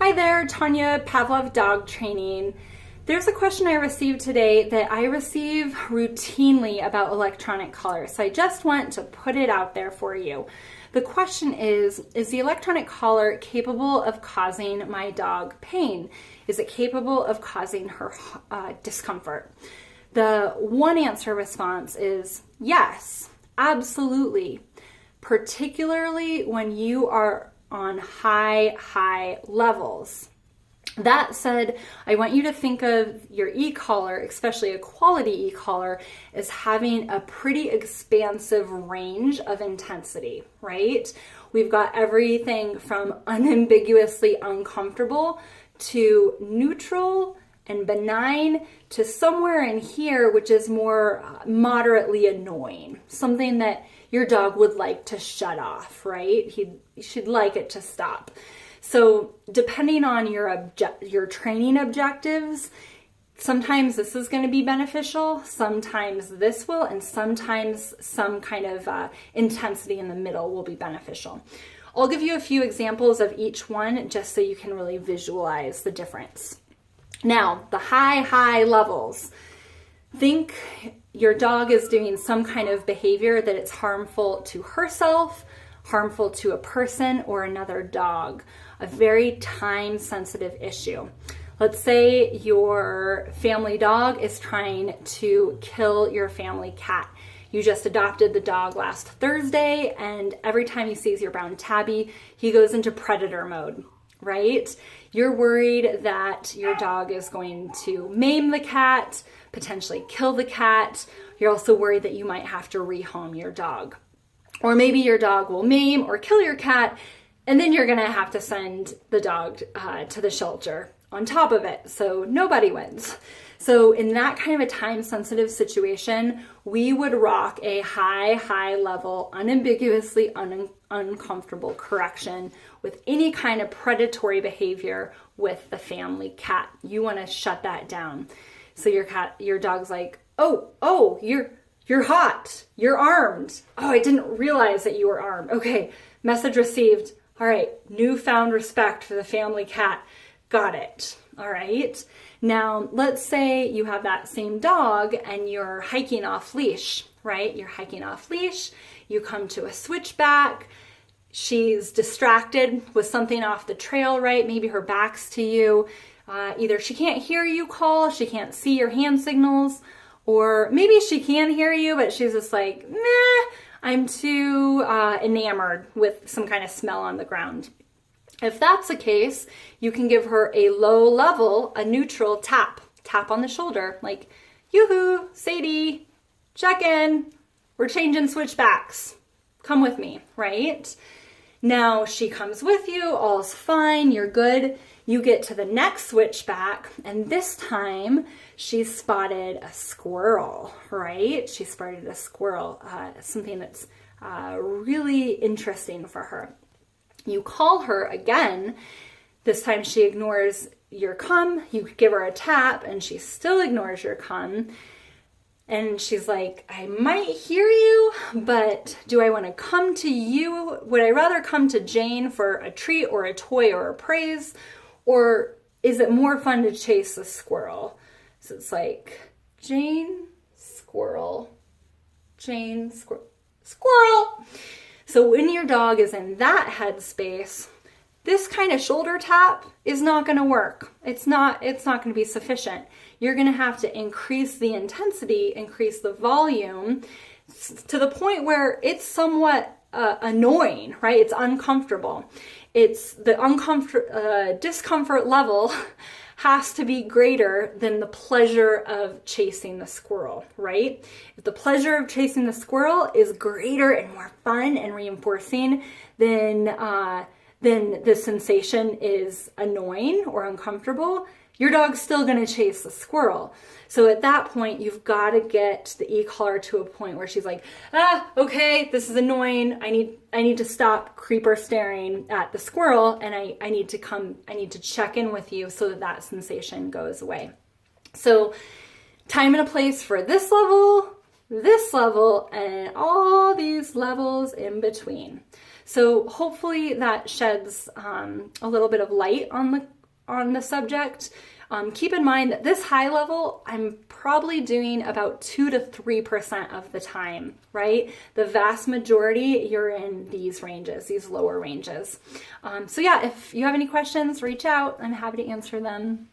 Hi there, Tanya, Pavlov Dog Training. There's a question I received today that I receive routinely about electronic collars, so I just want to put it out there for you. The question is the electronic collar capable of causing my dog pain? Is it capable of causing her discomfort? The one answer response is yes, absolutely, particularly when you are on high levels. That said, I want you to think of your e-collar, especially a quality e-collar, as having a pretty expansive range of intensity, right? We've got everything from unambiguously uncomfortable to neutral and benign to somewhere in here, which is more moderately annoying, something that your dog would like to shut off, right? She'd like it to stop. So depending on your training objectives, sometimes this is going to be beneficial, sometimes this will, and sometimes some kind of intensity in the middle will be beneficial. I'll give you a few examples of each one just so you can really visualize the difference. Now, the high levels. Think your dog is doing some kind of behavior that it's harmful to herself, harmful to a person or another dog, a very time-sensitive issue. Let's say your family dog is trying to kill your family cat. You just adopted the dog last Thursday, and every time he sees your brown tabby, he goes into predator mode, right? You're worried that your dog is going to maim the cat, potentially kill the cat. You're also worried that you might have to rehome your dog. Or maybe your dog will maim or kill your cat, and then you're gonna have to send the dog to the shelter on top of it. So nobody wins. So in that kind of a time-sensitive situation, we would rock a high level, unambiguously uncomfortable correction with any kind of predatory behavior with the family cat. You wanna shut that down. So your dog's like, oh, you're hot, you're armed. Oh, I didn't realize that you were armed. Okay, message received. All right, newfound respect for the family cat. Got it. All right. Now, let's say you have that same dog and you're hiking off leash, right? You're hiking off leash. You come to a switchback. She's distracted with something off the trail, right? Maybe her back's to you. Either she can't hear you call, she can't see your hand signals, or maybe she can hear you, but she's just like, meh, I'm too enamored with some kind of smell on the ground. If that's the case, you can give her a low level, a neutral tap on the shoulder, like, yoo-hoo, Sadie, check in, we're changing switchbacks, come with me, right? Now she comes with you, all's fine, you're good. You get to the next switchback, and this time she's spotted a squirrel, right? She spotted a squirrel, something that's really interesting for her. You call her again. This time she ignores your come. You give her a tap, and she still ignores your come. And she's like, I might hear you, but do I want to come to you? Would I rather come to Jane for a treat or a toy or a praise? Or is it more fun to chase a squirrel? So it's like, Jane, squirrel, Jane, squirrel. So when your dog is in that headspace, this kind of shoulder tap is not going to work. It's not going to be sufficient. You're going to have to increase the intensity, increase the volume to the point where it's somewhat annoying, right? It's uncomfortable. It's the discomfort level has to be greater than the pleasure of chasing the squirrel, right? If the pleasure of chasing the squirrel is greater and more fun and reinforcing, then the sensation is annoying or uncomfortable, your dog's still going to chase the squirrel. So at that point, you've got to get the e-collar to a point where she's like, okay, this is annoying. I need to stop creeper staring at the squirrel, and I need to check in with you so that sensation goes away. So time and a place for this level, and all these levels in between. So hopefully that sheds a little bit of light on the subject. Keep in mind that this high level, I'm probably doing about 2 to 3% of the time, right? The vast majority, you're in these ranges, these lower ranges. So yeah, if you have any questions, reach out. I'm happy to answer them.